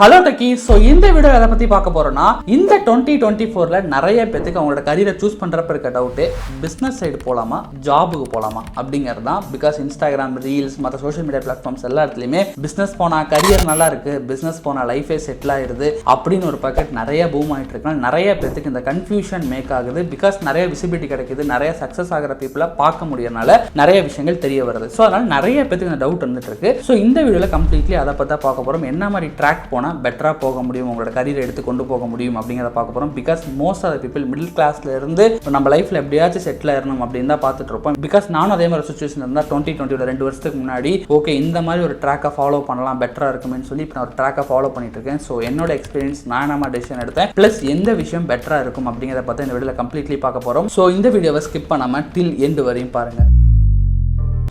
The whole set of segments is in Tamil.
Hello Ducky. ஸோ இந்த வீடியோ எதை பற்றி பார்க்க போகிறோன்னா, இந்த 2024 நிறைய பேத்துக்கு அவங்களோட கரியரை சூஸ் பண்ணுறப்ப இருக்க டவுட்டு, பிஸ்னஸ் சைடு போகலாமா ஜாபுக்கு போகலாமா அப்படிங்கிறது தான். பிகாஸ் இன்ஸ்டாகிராம் ரீல்ஸ் மற்ற சோஷியல் மீடியா பிளாட்ஃபார்ம்ஸ் எல்லா இடத்துலையுமே பிஸ்னஸ் போனால் கரியர் நல்லா இருக்குது, பிஸ்னஸ் போனால் லைஃபே செட்டில் ஆயிடுது அப்படின்னு ஒரு பக்கெட் நிறைய பூம் ஆகிட்டு இருக்காங்க. நிறைய பேத்துக்கு இந்த கன்ஃபியூஷன் மேக் ஆகுது. பிகாஸ் நிறைய விசிபிலிட்டி கிடைக்குது, நிறைய சக்ஸஸ் ஆகிற பீப்புளை பார்க்க முடியறனால நிறைய விஷயங்கள் தெரிய வருது. ஸோ அதனால் நிறைய பேத்துக்கு இந்த டவுட் வந்துட்டு இருக்கு. ஸோ இந்த வீடியோவில் கம்ப்ளீட்லி அதை பற்றி பார்க்க போகிறோம். என்ன மாதிரி ட்ராக் போனால் பெட்டரா போக முடியும், உங்களோட கரியரை எடுத்து கொண்டு போக முடியும் அப்படிங்கிறத பார்க்க போகிறோம். Because most of the people middle கிளாஸ்ல இருந்து நம்ம லைஃப்ல எப்படியாச்சும் செட்டில் ஆயிடணும் அப்படின்னு தான் பார்த்துட்டு இருப்போம். பிகாஸ் நானும் அதே மாதிரி சுச்சுவேஷன் இருந்தால் 2020 2 வருஷத்துக்கு முன்னாடி ஓகே இந்த மாதிரி ஒரு ட்ராக்கை ஃபாலோ பண்ணலாம் பெட்டரா இருக்குன்னு சொல்லி இப்போ நான் ஒரு ட்ராக்கை ஃபாலோ பண்ணிட்டு இருக்கேன். ஸோ என்னோட எக்ஸ்பீரியன்ஸ் நான் நம்ம டெசிஷன் எடுத்தேன், பிளஸ் எந்த விஷயம் பெட்டரா இருக்கும் அப்படிங்கிறத பார்த்து இந்த வீடியோவில் கம்ப்ளீட்லி பார்க்க போகிறோம். ஸோ இந்த வீடியோவை ஸ்கிப் பண்ணாம டில் எண்ட் வரையும் பாருங்க.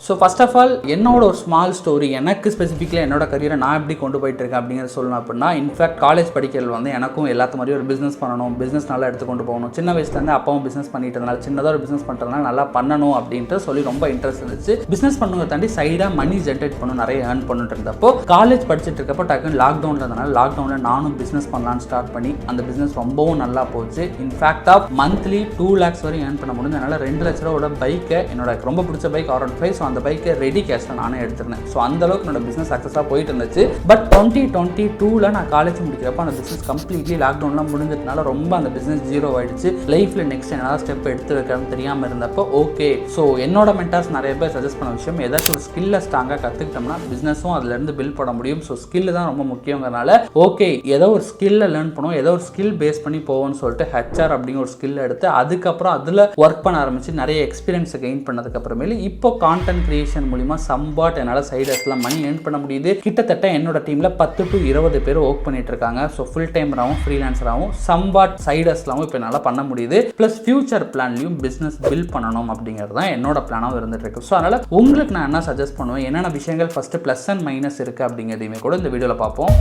ஸோ ஃபர்ஸ்ட் ஆஃப் ஆல் என்னோட ஒரு ஸ்மால் ஸ்டோரி, எனக்கு ஸ்பெசிஃபிக்காக என்னோட கரியரை நான் எப்படி கொண்டு போயிட்டு இருக்கேன் அப்படிங்கிறத சொல்லணும். அப்படின்னா இன்ஃபேக்ட் காலேஜ் படிக்கிறது வந்து எனக்கும் எல்லாத்த மாதிரி ஒரு பிஸ்னஸ் பண்ணணும், பிஸ்னஸ் நல்லா எடுத்து கொண்டு போகணும். சின்ன வயசுலேருந்து அப்பாவும் பிஸ்னஸ் பண்ணிட்டு இருந்தாலும் சின்னதாக ஒரு பிஸ்னஸ் பண்ணுறதுனால நல்லா பண்ணணும் அப்படின்ட்டு சொல்லி ரொம்ப இன்ட்ரெஸ்ட் இருந்துச்சு. பிஸ்னஸ் பண்ணுங்க தாண்டி சைடாக மணி ஜென்ரேட் பண்ணணும், நிறைய ஏர்ன் பண்ணிட்டு இருந்தப்போ காலேஜ் படிச்சுட்டு இருக்கப்போ டக்குன்னு லாக்டவுனில் இருந்தனால லாக்டவுனில் நானும் பிஸ்னஸ் பண்ணலான்னு ஸ்டார்ட் பண்ணி அந்த பிஸ்னஸ் ரொம்பவும் நல்லா போச்சு. இன்ஃபேக்ட் ஆஃப் மந்த்லி 2 lakhs வரையும் ஏர்ன் பண்ண முடியும். அதனால் 2 லட்ச ரூபாயோட பைக்கை, என்னோட ரொம்ப பிடிச்ச பைக் R15, அந்த பைக்கை ரெடி கேஷ்ல நானே எடுத்துருந்தேன். ஸோ அந்த அளவுக்கு என்னோட பிஸ்னஸ் சக்ஸஸாக போயிட்டு இருந்துச்சு. பட் 2022 நான் காலேஜ் முடிக்கிறப்ப அந்த பிஸ்னஸ் கம்ப்ளீட்லி லாக்டவுன்லாம் முடிஞ்சதுனால ரொம்ப அந்த பிஸ்னஸ் ஜீரோ ஆயிடுச்சு. லைஃப்ல நெக்ஸ்ட் என்னதான் ஸ்டெப் எடுத்து வைக்கிறதுன்னு தெரியாமல் இருந்தப்போ ஓகே, ஸோ என்னோட மென்டார்ஸ் நிறைய பேர் சஜஸ்ட் பண்ண விஷயம், ஏதாச்சும் ஒரு ஸ்கில்லை ஸ்ட்ராங்காக கற்றுக்கிட்டோம்னா பிஸ்னஸும் அதுலேருந்து பில்ட் பண்ண முடியும். ஸோ ஸ்கில் தான் ரொம்ப முக்கியங்கிறனால ஓகே ஏதோ ஒரு ஸ்கில்லை லேர்ன் பண்ணுவோம், ஏதோ ஒரு ஸ்கில் பேஸ் பண்ணி போவோம்னு சொல்லிட்டு HR அப்படிங்கிற ஒரு ஸ்கில் எடுத்து அதுக்கப்புறம் அதில் ஒர்க் பண்ண ஆரம்பிச்சு நிறைய எக்ஸ்பீரியன்ஸை கெயின் பண்ணதுக்கு அப்புறமேல இப்போ கான்டென்ட் கிரியேஷன் மூலியமா சம்பாட் என்னால் சைட் ஹஸ்லாம் மணி ஏர்ன் பண்ண முடியுது. கிட்டத்தட்ட என்னோட டீம்ல 10 to 20 பேர் ஒர்க் பண்ணிட்டு இருக்காங்க. ஸோ ஃபுல் டைமராகவும் ஃப்ரீலான்சராகவும் சம்பாட் சைட் ஹஸ்லாவும் இப்போ என்னால் பண்ண முடியுது. பிளஸ் ஃபியூச்சர் பிளான்லையும் பிஸ்னஸ் பில்ட் பண்ணணும் அப்படிங்கிறது தான் என்னோட பிளானாகவும் இருந்துட்டு இருக்கு. ஸோ அதனால உங்களுக்கு நான் என்ன சஜஸ்ட் பண்ணுவேன், என்னென்ன விஷயங்கள் ஃபர்ஸ்ட் பிளஸ் அண்ட் மைனஸ் இருக்கு அப்படிங்கிறதையுமே கூட இந்த வீடியோவில் பார்ப்போம்.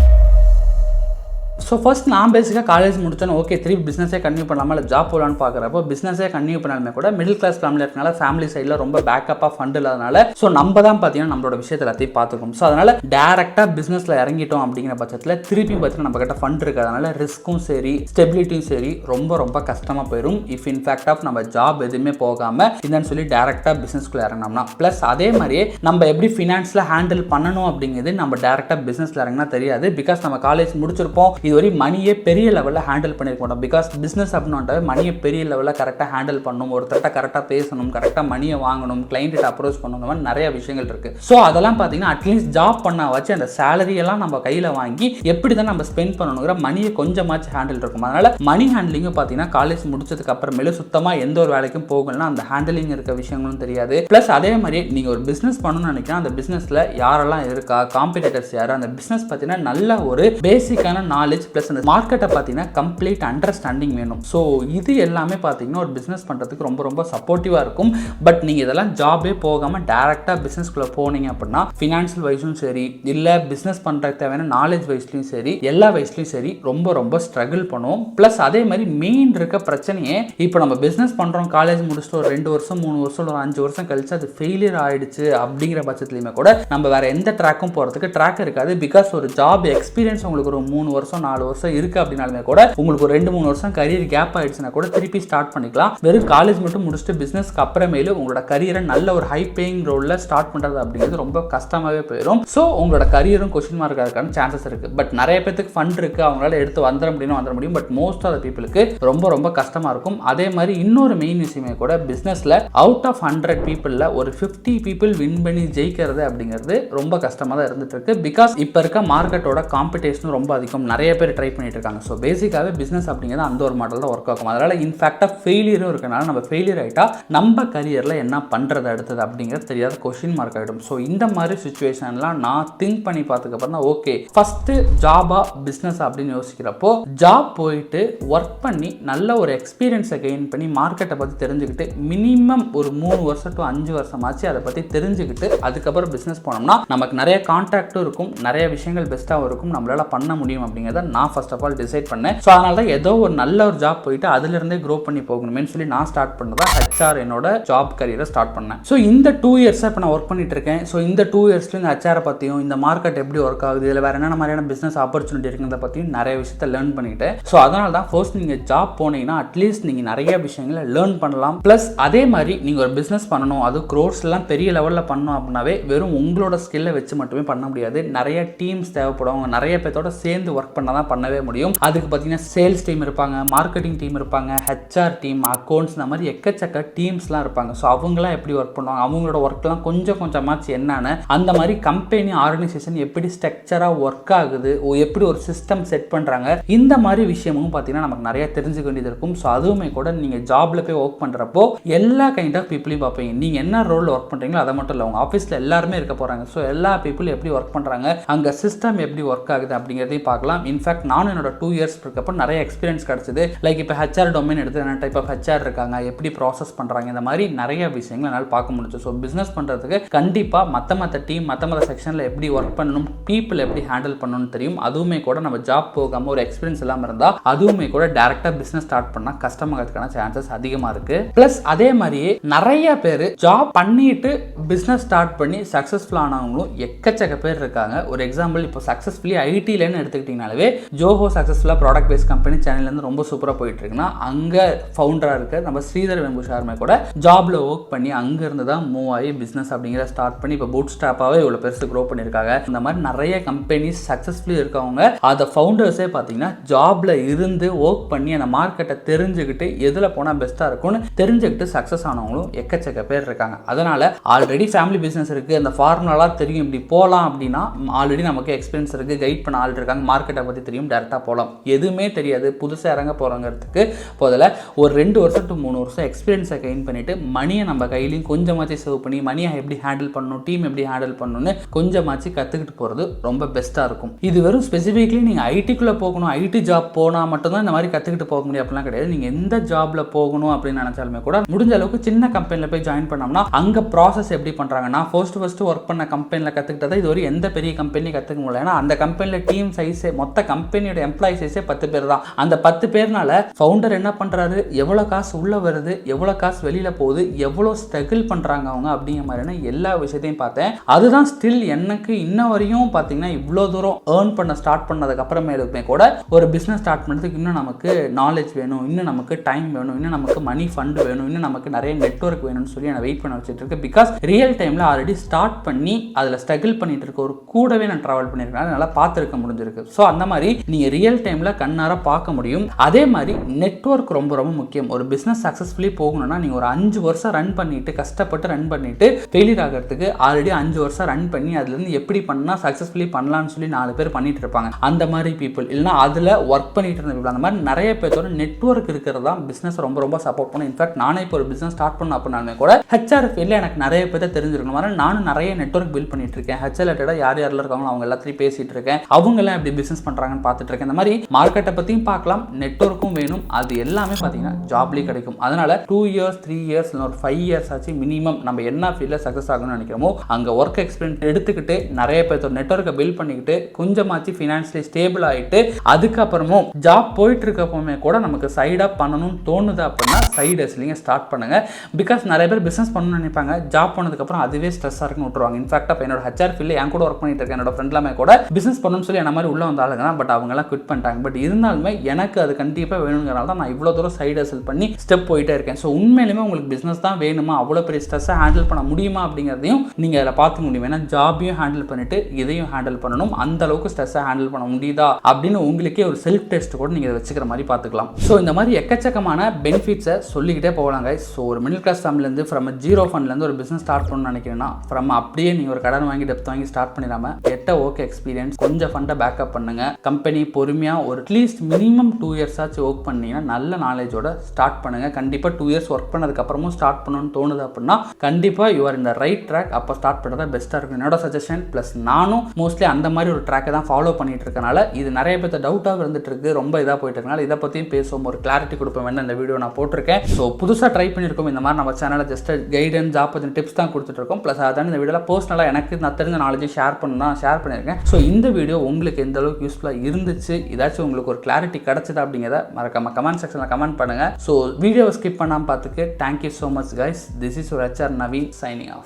ஸோ ஃபர்ஸ்ட் நான் பேசிக்காக காலேஜ் முடிச்சோன்னு ஓகே திருப்பி பிஸ்னஸே கன்டினியூ பண்ணலாமா இல்லை ஜாப் போகலான்னு பார்க்குறப்போ பிஸ்னஸே கன்டினியூ பண்ணாலுமே கூட மிடில் கிளாஸ் ஃபேமிலி இருக்கனால ஃபேமிலி சைடில் ரொம்ப பேக்கப்பாக ஃபண்ட் இல்லாதனால ஸோ நம்ம தான் பார்த்தீங்கன்னா நம்மளோட விஷயத்தை எல்லாத்தையும் பார்த்துக்கணும். ஸோ அதனால் டேரெக்டாக பிஸ்னஸில் இறங்கிட்டோம் அப்படிங்கிற பட்சத்தில் திருப்பி பார்த்தீங்கன்னா நம்ம கிட்ட ஃபண்ட் இருக்கிறதுனால ரிஸ்க்கும் சரி ஸ்டெபிலிட்டியும் சரி ரொம்ப ரொம்ப கஷ்டமாக போயிடும். இஃப் இன்ஃபேக்ட் ஆஃப் நம்ம ஜாப் எதுவுமே போகாமல் என்னன்னு சொல்லி டேரெக்டாக பிஸ்னஸ்குள்ளே இறங்கினோம்னா, ப்ளஸ் அதே மாதிரியே நம்ம எப்படி ஃபினான்ஸில் ஹேண்டில் பண்ணணும் அப்படிங்கிறது நம்ம டேரெக்டாக பிஸ்னஸில் இறங்கினா தெரியாது. பிகாஸ் நம்ம காலேஜ் முடிச்சிருப்போம், இதுவரை மணியை பெரிய லெவலில் ஹேண்டில் பண்ணிருக்க மாட்டோம். பிகாஸ் பிஸ்னஸ் அப்படின்னா மணியை பெரிய லெவலில் கரெக்டாக ஹேண்டில் பண்ணணும், ஒருத்தர்கிட்ட கரெக்டாக பேசணும், கரெக்டாக மணியை வாங்கணும், கிளைண்ட்டை அப்ரோச் பண்ணணும், மாதிரி நிறைய விஷயங்கள் இருக்கு. ஸோ அதெல்லாம் பார்த்தீங்கன்னா அட்லீஸ்ட் ஜாப் பண்ண வச்சு அந்த சேலரி எல்லாம் நம்ம கையில் வாங்கி எப்படி தான் நம்ம ஸ்பெண்ட் பண்ணணுங்கிற மணியை கொஞ்சமாச்சு ஹேண்டில் இருக்கும். அதனால மணி ஹேண்ட்லிங்கும் பார்த்தீங்கன்னா காலேஜ் முடிச்சதுக்கு அப்புறமேல சுத்தமாக எந்த ஒரு வேலைக்கும் போகலன்னா அந்த ஹேண்டிலிங் இருக்க விஷயங்களும் தெரியாது. ப்ளஸ் அதே மாதிரி நீங்கள் ஒரு பிஸ்னஸ் பண்ணணும்னு நினைக்கிறேன், அந்த பிஸ்னஸில் யாரெல்லாம் இருக்கா, காம்படிட்டர்ஸ் யார், அந்த பிஸ்னஸ் பார்த்தீங்கன்னா நல்ல ஒரு பேசிக்கான நாலேஜ் ப்ளஸ் அந்த மார்க்கெட்டை பார்த்தீங்கன்னா கம்ப்ளீட் அண்டர்ஸ்டாண்டிங் வேணும். ஸோ இது எல்லாமே பார்த்தீங்கன்னா ஒரு பிஸ்னஸ் பண்ணுறதுக்கு ரொம்ப ரொம்ப சப்போர்ட்டிவாக இருக்கும். பட் நீங்கள் இதெல்லாம் ஜாபே போகாமல் டேரெக்டாக பிஸ்னஸ்குள்ளே போனீங்க அப்படின்னா ஃபினான்ஷியல் வைஸும் சரி இல்லை பிஸ்னஸ் பண்ணுறதுக்கு தேவையான நாலேஜ் வைஸ்லையும் சரி எல்லா வயசுலையும் சரி ரொம்ப ரொம்ப ஸ்ட்ரகிள் பண்ணுவோம். ப்ளஸ் அதே மாதிரி மெயின் இருக்க பிரச்சனையே இப்போ நம்ம பிஸ்னஸ் பண்ணுறோம், காலேஜ் முடிச்சுட்டு ஒரு 2 வருஷம் 3 வருஷம் ஒரு 5 வருஷம் கழிச்சு அது ஃபெயிலியர் ஆயிடுச்சு அப்படிங்கிற பட்சத்துலையுமே கூட நம்ம வேற எந்த ட்ராக்கும் போகிறதுக்கு ட்ராக் இருக்காது. பிகாஸ் ஒரு ஜாப் எக்ஸ்பீரியன்ஸ் உங்களுக்கு ஒரு 3 வருஷம் 4 வருஷம் இருக்கு அப்படினாலுமே கூட உங்களுக்கு ஒரு 2-3 வருஷம் கரியர் கேப் ஆயிடுச்சுன்னா கூட திருப்பி ஸ்டார்ட் பண்ணிக்கலாம். வெறும் காலேஜ் மட்டும் முடிச்சுட்டு பிசினஸ்க்கு அப்புறமேல உங்களோட கரியரை நல்ல ஒரு ஹை பேயிங் ரோல்ல ஸ்டார்ட் பண்றது அப்படிங்கிறது ரொம்ப கஷ்டமாவே போயிடும். ஸோ உங்களோட கரியரும் கொஸ்டின் மார்க் ஆகிறதுக்கான சான்சஸ் இருக்கு. பட் நிறைய பேருக்கு ஃபண்ட் இருக்கு, அவங்களால எடுத்து வந்துட முடியும். பட் மோஸ்ட் ஆஃப் த பீப்புளுக்கு ரொம்ப ரொம்ப கஷ்டமா இருக்கும். அதே மாதிரி இன்னொரு மெயின் விஷயமே கூட பிசினஸ்ல அவுட் ஆஃப் 100 பீப்புள்ல ஒரு 50 பீப்புள் வின் பண்ணி ஜெயிக்கிறது அப்படிங்கிறது ரொம்ப கஷ்டமா தான் இருந்துட்டு இருக்கு. பிகாஸ் இப்ப இருக்க மார்க்கெட்டோட காம்படிஷனும் ரொம்ப அதிகம், நிறைய பேர் ட்ரை பண்ணிட்டு இருக்காங்க. ஸோ பேசிக்காகவே பிஸ்னஸ் அப்படிங்கிறது அந்த ஒரு மாடல் தான் ஒர்க் ஆகும். அதனால் இன்ஃபேக்டாக ஃபெயிலியரும் இருக்கனால நம்ம ஃபெயிலியர் ஆகிட்டா நம்ம கரியரில் என்ன பண்ணுறது அடுத்தது அப்படிங்கிறது தெரியாத கொஸ்டின் மார்க் ஆகிடும். ஸோ இந்த மாதிரி சுச்சுவேஷன்லாம் நான் திங்க் பண்ணி பார்த்துக்கப்புறம் தான் ஓகே ஃபஸ்ட்டு ஜாபா பிஸ்னஸ் அப்படின்னு யோசிக்கிறப்போ ஜாப் போயிட்டு ஒர்க் பண்ணி நல்ல ஒரு எக்ஸ்பீரியன்ஸை கெயின் பண்ணி மார்க்கெட்டை பற்றி தெரிஞ்சுக்கிட்டு மினிமம் ஒரு 3 வருஷம் to 5 வருஷமாச்சு அதை பற்றி தெரிஞ்சுக்கிட்டு அதுக்கப்புறம் பிஸ்னஸ் போனோம்னா நமக்கு நிறைய கான்டாக்டும் இருக்கும், நிறைய விஷயங்கள் பெஸ்ட்டாகவும் இருக்கும், நம்மளால் பண்ண முடியும் அப்படிங்கிறத அப்படிங்கிறத நான் ஃபர்ஸ்ட் ஆஃப் ஆல் டிசைட் பண்ணேன். ஸோ அதனால தான் ஏதோ ஒரு நல்ல ஒரு ஜாப் போயிட்டு அதுலேருந்தே க்ரோ பண்ணி போகணுமேனு சொல்லி நான் ஸ்டார்ட் பண்ணதான் ஹெச்ஆர் என்னோட ஜாப் கரியரை ஸ்டார்ட் பண்ணேன். ஸோ இந்த 2 இயர்ஸாக இப்போ நான் ஒர்க் பண்ணிட்டு இருக்கேன். ஸோ இந்த 2 இயர்ஸ்ல இந்த ஹெச்ஆரை பற்றியும் இந்த மார்க்கெட் எப்படி ஒர்க் ஆகுது, இதில் வேறு என்னென்ன மாதிரியான பிஸ்னஸ் ஆப்பர்ச்சுனிட்டி இருக்குன்றத பற்றியும் நிறைய விஷயத்தை லேர்ன் பண்ணிட்டேன். ஸோ அதனால தான் ஃபர்ஸ்ட் நீங்கள் ஜாப் போனீங்கன்னா அட்லீஸ்ட் நீங்கள் நிறைய விஷயங்களை லேர்ன் பண்ணலாம். ப்ளஸ் அதே மாதிரி நீங்கள் ஒரு பிஸ்னஸ் பண்ணணும், அது க்ரோர்ஸ்லாம் பெரிய லெவலில் பண்ணணும் அப்படின்னாவே வெறும் உங்களோட ஸ்கில்லை வச்சு மட்டுமே பண்ண முடியாது. நிறைய டீம்ஸ் தேவைப்படும், நிறைய பேர்த்தோட சேர்ந்து ஒர்க் பண்ண தான் பண்ணவே முடியும். அதுக்கு பார்த்தீங்கன்னா சேல்ஸ் டீம் இருப்பாங்க, மார்க்கெட்டிங் டீம் இருப்பாங்க, ஹெச்ஆர் டீம், அக்கௌண்ட்ஸ், இந்த மாதிரி எக்கச்சக்க டீம்ஸ்லாம் இருப்பாங்க. ஸோ அவங்களாம் எப்படி ஒர்க் பண்ணுவாங்க, அவங்களோட ஒர்க்லாம் கொஞ்சமாச்சு என்னன்னு, அந்த மாதிரி கம்பெனி ஆர்கனைசேஷன் எப்படி ஸ்ட்ரக்சராக ஒர்க் ஆகுது, எப்படி ஒரு சிஸ்டம் செட் பண்ணுறாங்க, இந்த மாதிரி விஷயமும் பார்த்தீங்கன்னா நமக்கு நிறைய தெரிஞ்சுக்க வேண்டியது இருக்கும். ஸோ அதுவுமே கூட நீங்கள் ஜாப்ல போய் ஒர்க் பண்ணுறப்போ எல்லா கைண்ட் ஆஃப் பீப்புளையும் பார்ப்பீங்க. நீங்கள் என்ன ரோலில் ஒர்க் பண்ணுறீங்களோ அதை மட்டும் இல்லை, உங்கள் ஆஃபீஸில் எல்லாருமே இருக்க போகிறாங்க. ஸோ எல்லா பீப்புளும் எப்படி ஒர்க் பண்ணுறாங்க, அங்கே சிஸ்டம் எப்படி ஒர்க் ஆகுது அப்படிங்கிறதையும் பார்க்கலாம். இன்ஃபேக்ட் நானும் என்னோட 2 இயர்ஸ் இருக்கப்போ நிறைய எக்ஸ்பீரியன்ஸ் கிடச்சிது. லைக் இப்போ ஹெச்ஆர் டொமைன் எடுத்து என்ன டைப் ஆஃப் ஹெச்ஆர் இருக்காங்க, எப்படி ப்ராசஸ் பண்ணுறாங்க, இந்த மாதிரி நிறைய விஷயங்கள் என்னால் பார்க்க முடிஞ்சு. ஸோ பிஸ்னஸ் பண்ணுறதுக்கு கண்டிப்பாக மற்ற டீம் மற்ற செக்ஷனில் எப்படி ஒர்க் பண்ணணும், பீப்புள் எப்படி ஹேண்டில் பண்ணணும்னு தெரியும். அதுவுமே கூட நம்ம ஜாப் போகாமல் ஒரு எக்ஸ்பீரியன்ஸ் இல்லாமல் இருந்தால் அதுவுமே கூட டேரெக்டாக பிஸ்னஸ் ஸ்டார்ட் பண்ணால் கஷ்டமாகிறதுக்கான சான்சஸ் அதிகமாக இருக்குது. ப்ளஸ் அதே மாதிரியே நிறைய பேர் ஜாப் பண்ணிட்டு பிஸ்னஸ் ஸ்டார்ட் பண்ணி சக்ஸஸ்ஃபுல் ஆனவங்களும் எக்கச்சக்க பேர் இருக்காங்க. ஒரு எக்ஸாம்பிள் இப்போ சக்ஸஸ்ஃபுல்லி ஐடிலன்னு எடுத்துக்கிட்டிங்கனாலே ஜோஹோ சக்ஸஸ்ஃபுல்லாக ப்ராடக்ட் பேஸ்ட் கம்பெனி சென்னையிலேருந்து ரொம்ப சூப்பராக போயிட்டு இருக்குன்னா அங்கே ஃபவுண்டராக இருக்க நம்ம ஸ்ரீதர் வெம்புஷாருமே கூட ஜாப்ல ஒர்க் பண்ணி அங்கேருந்து தான் மூவ் ஆகி பிஸ்னஸ் அப்படிங்கிற ஸ்டார்ட் பண்ணி இப்போ பூட் ஸ்டாப்பாகவே இவ்வளோ பெருசு க்ரோ பண்ணியிருக்காங்க. இந்த மாதிரி நிறைய கம்பெனிஸ் சக்ஸஸ்ஃபுல்லி இருக்கவங்க அதை ஃபவுண்டர்ஸே பார்த்தீங்கன்னா ஜாப்ல இருந்து ஒர்க் பண்ணி அந்த மார்க்கெட்டை தெரிஞ்சுக்கிட்டு எதில் போனால் பெஸ்ட்டாக இருக்கும்னு தெரிஞ்சுக்கிட்டு சக்ஸஸ் ஆனவங்களும் எக்கச்சக்க பேர் இருக்காங்க. அதனால ஆல்ரெடி ஃபேமிலி பிஸ்னஸ் இருக்குது, அந்த ஃபார்முலாலாம் தெரியும், இப்படி போகலாம் அப்படின்னா ஆல்ரெடி நமக்கு எக்ஸ்பீரியன்ஸ் இருக்குது, கைட் பண்ண ஆள் இருக்காங்க, மார்க்கெட்டை பற்றி தெரியும், டேரெக்டாக போகலாம். எதுவுமே தெரியாது புதுசாக இறங்க போகிறோங்கிறதுக்கு போதில் ஒரு 2 வருஷம் to 3 வருஷம் எக்ஸ்பீரியன்ஸை கெயின் பண்ணிட்டு மணியை நம்ம கையிலையும் கொஞ்சமாச்சு சேவ் பண்ணி மணியை எப்படி ஹேண்டில் பண்ணணும், டீம் எப்படி ஹேண்டில் பண்ணணும்னு கொஞ்சமாச்சு கற்றுக்கிட்டு போகிறது ரொம்ப பெஸ்ட்டாக இருக்கும். இது வெறும் ஸ்பெசிஃபிக்லி நீங்கள் ஐடிக்குள்ளே போகணும், ஐடி ஜாப் போனால் மட்டும்தான் இந்த மாதிரி கற்றுக்கிட்டு போக முடியும் அப்படிலாம் கிடையாது. நீங்கள் எந்த ஜாப்ல போகணும் அப்படின்னு நினச்சாலுமே கூட முடிஞ்ச அளவுக்கு சின்ன கம்பெனியில் போய் ஜாயின் பண்ணோம்னா அங்கே ப்ராசஸ் எப்படி பண்ணுறாங்க, நான் ஃபர்ஸ்ட் ஒர்க் பண்ண கம்பெனியில் கற்றுக்கிட்டதை இது ஒரு எந்த பெரிய கம்பெனியும் கற்றுக்க முடியல. ஏன்னா அந்த கம்பெனியில் டீம் சைஸே மொத்த கம்பெனியோட எம்ப்ளாயி சைஸே 10 பேர் தான். அந்த 10 பேர்னால ஃபவுண்டர் என்ன பண்ணுறாரு, எவ்வளோ காசு உள்ளே வருது, எவ்வளோ காசு வெளியில் போகுது, எவ்வளோ ஸ்ட்ரகிள் பண்ணுறாங்க அவங்க அப்படிங்கிற மாதிரியான எல்லா விஷயத்தையும் பார்த்தேன். அதுதான் ஸ்டில் எனக்கு இன்ன வரையும் பார்த்தீங்கன்னா இவ்வளோ தூரம் ஏர்ன் பண்ண ஸ்டார்ட் பண்ணதுக்கு அப்புறமேலுமே கூட ஒரு பிஸ்னஸ் ஸ்டார்ட் பண்ணுறதுக்கு இன்னும் நமக்கு நாலேஜ் வேணும், இன்னும் நமக்கு டைம் வேணும், இன்னும் நமக்கு மணி ஃபண்ட் வேணும், இன்னும் நமக்கு நிறைய நெட்வொர்க் வேணும்னு சொல்லி நான் வெயிட் பண்ண வச்சுட்டு இருக்கேன். பிகாஸ் ரியல் டைமில் ஆல்ரெடி ஸ்டார்ட் பண்ணி அதில் ஸ்ட்ரகிள் பண்ணிட்டு இருக்க ஒரு கூடவே நான் ட்ராவல் பண்ணியிருக்கேன், நல்லா பார்த்துருக்க முடிஞ்சிருக்கு. ஸோ அந்த மாதிரி நீங்கள் ரியல் டைமில் கண்ணார பார்க்க முடியும். அதே மாதிரி நெட்வொர்க் ரொம்ப ரொம்ப முக்கியம். ஒரு பிஸ்னஸ் சக்ஸஸ்ஃபுல்லி போகணும்னா நீங்கள் ஒரு 5 வருஷம் ரன் பண்ணிட்டு கஷ்டப்பட்டு ரன் பண்ணிட்டு ஃபெயிலியர் ஆகிறதுக்கு ஆல்ரெடி 5 வருஷம் ரன் பண்ணி அதுலேருந்து எப்படி பண்ணால் சக்ஸஸ்ஃபுல்லி பண்ணலாம்னு சொல்லி 4 பேர் பண்ணிட்டு இருப்பாங்க. அந்த மாதிரி பீப்புள் இல்லைனா அதில் ஒர்க் பண்ணிட்டு இருந்த பீப்புள், அந்த மாதிரி நிறைய பேர்த்தோட நெட்வொர்க் இருக்கிறது தான் பிஸ்னஸ் ரொம்ப ரொம்ப சப்போர்ட் பண்ணும். இன்ஃபேக்ட் நானே இப்போ ஒரு பிஸ்னஸ் ஸ்டார்ட் பண்ண அப்படின்னாலுமே கூட ஹெச்ஆர் ஃபீல்டில் எனக்கு நிறைய பேர் தெரிஞ்சிருக்கணும். அதனால் நானும் நிறைய நெட்வொர்க் பில்ட் பண்ணிட்டு இருக்கேன். ஹெச்ஆர் ரிலேட்டடாக யார் யாரெல்லாம் இருக்காங்களோ அவங்க எல்லாத்தையும் பேசிட்டு இருக்கேன், அவங்கெல்லாம் எப்படி பிஸ்னஸ் பண்ணுறாங்கன்னு பார்த்துட்டு இருக்கேன். இந்த மாதிரி மார்க்கெட்டை பற்றியும் பார்க்கலாம், நெட்வொர்க்கும் வேணும். அது எல்லாமே பார்த்தீங்கன்னா ஜாப்லேயே கிடைக்கும். அதனால 2 இயர்ஸ் 3 இயர்ஸ் இல்லை ஒரு 5 இயர்ஸ் ஆச்சு மினிமம் நம்ம என்ன ஃபீல்டில் சக்ஸஸ் ஆகணும்னு நினைக்கிறோமோ அங்கே ஒர்க் எக்ஸ்பீரியன்ஸ் எடுத்துக்கிட்டு நிறைய பேர்த்தோட நெட்வொர்க்கை பில்ட் பண்ணிக்கிட்டு கொஞ்சமாச்சு ஃபினான்ஷியலி ஸ்டேபிள் ஆகிட்டு அதுக்கப்புறமும் ஜாப் போயிட்டு இருக்கப்பவுமே கூட நமக்கு சைடாக பண்ணணும்னு தோணுது அப்படின்னா சைடு ஹஸ்லிங்க ஸ்டார்ட் பண்ணுங்க. பிகாஸ் நிறைய பேர் பிஸ்னஸ் பண்ணணும்னு நினைப்பாங்க, ஜாப் பண்ணதுக்கப்புறம் அதுவே ஸ்ட்ரெஸ்ஸாக இருக்குன்னு விட்டுருவாங்க. இன்ஃபேக்ட் அப்போ என்னோட ஹெச்ஆர் ஃபீல்டில் என் கூட ஒர்க் பண்ணிட்டு இருக்கேன் என்னோட ஃப்ரெண்ட்லாமே கூட பிஸ்னஸ் பண்ணணும்னு சொல்லி என்ன மாதிரி உள்ள வந்த ஆளுங்க தான். பட் அவங்கெல்லாம் குவிட் பண்ணிட்டாங்க. பட் இருந்தாலுமே எனக்கு அது கண்டிப்பாக வேணுங்கிறனால தான் நான் இவ்வளோ தூரம் சைடு ஹஸ்ல் பண்ணி ஸ்டெப் போயிட்டே இருக்கேன். ஸோ உண்மையிலுமே உங்களுக்கு பிஸ்னஸ் தான் வேணுமா, அவ்வளோ பெரிய ஸ்ட்ரெஸ்ஸை ஹேண்டில் பண்ண முடியுமா அப்படிங்கிறதையும் நீங்கள் அதில் பார்த்துக்க முடியும். ஏன்னா ஜாபையும் ஹேண்டில் பண்ணிட்டு இதையும் ஹேண்டில் பண்ணணும், அந்த அளவுக்கு ஸ்ட்ரெஸ்ஸை ஹேண்டில் பண்ண முடியுதா அப்படின்னு உங்களுக்கே ஒரு செல்ஃப் டெஸ்ட் கூட நீங்கள் வச்சுக்கிற மாதிரி பார்த்துக்கலாம். ஸோ இந்த மாதிரி எக்கச்சக்கமான பெனிஃபிட்ஸை சொல்லிக்கிட்டே போகலாங்க. ஸோ ஒரு மிடில் கிளாஸ் ஃபேமிலிலேருந்து ஃப்ரம் ஜீரோ ஃபண்ட்லேருந்து ஒரு பிஸ்னஸ் ஸ்டார்ட் பண்ணணும்னு நினைக்கிறேன்னா ஃப்ரம் அப்படியே நீங்கள் ஒரு கடன் வாங்கி டெப்த் வாங்கி ஸ்டார்ட் பண்ணிடாமல் கெட்ட ஒர்க் எக்ஸ்பீரியன்ஸ் கொஞ்சம் ஃபண்டை பேக்கப் பண்ணுங்க. கம்பெனி பொறுமையாக ஒரு அட்லீஸ்ட் மினிமம் 2 இயர்ஸ் ஆச்சு ஒர்க் பண்ணீங்கன்னா நல்ல நாலேஜோட ஸ்டார்ட் பண்ணுங்க. கண்டிப்பாக 2 இயர்ஸ் ஒர்க் பண்ணதுக்கப்புறமும் ஸ்டார்ட் பண்ணணும்னு தோணுது அப்படின்னா கண்டிப்பாக யூ ஆர் இந்த ரைட் ட்ராக். அப்போ ஸ்டார்ட் பண்ணுறதா பெஸ்ட்டாக இருக்கும் என்னோட சஜஷன். ப்ளஸ் நானும் மோஸ்ட்லி அந்த மாதிரி ஒரு ட்ராக்கை தான் ஃபாலோ பண்ணிட்டு இருக்கனால இது நிறைய பேர் டவுட்டாக இருந்துட்டு இருக்கு, ரொம்ப இதாக போயிட்டு இருக்கனால இதை பற்றியும் பேசுவோம், ஒரு கிளாரிட்டி கொடுப்பேன் வேணும் இந்த வீடியோ நான் போட்டிருக்கேன். ஸோ புதுசாக ட்ரை பண்ணியிருக்கோம் இந்த மாதிரி நம்ம சேனலில் ஜஸ்ட் கைடன்ஸ் ஜாப் பற்றின டிப்ஸ் தான் கொடுத்துட்ருக்கோம். ப்ளஸ் அதான் இந்த வீடியோவில் பர்சனலாக எனக்கு நான் தெரிஞ்ச நாலேஜ் ஷேர் பண்ணியிருக்கேன். ஸோ இந்த வீடியோ உங்களுக்கு எந்த அளவுக்கு யூஸ்ஃபுல்லாக யூஸ்ஃபுல்லாக இருந்துச்சு, ஏதாச்சும் உங்களுக்கு ஒரு கிளாரிட்டி கிடச்சிதா அப்படிங்கிறத மறக்காம கமெண்ட் செக்ஷனில் கமெண்ட் பண்ணுங்கள். ஸோ வீடியோவை ஸ்கிப் பண்ணாமல் பார்த்துக்கு thank you so much guys. This is your HR Naveen signing off.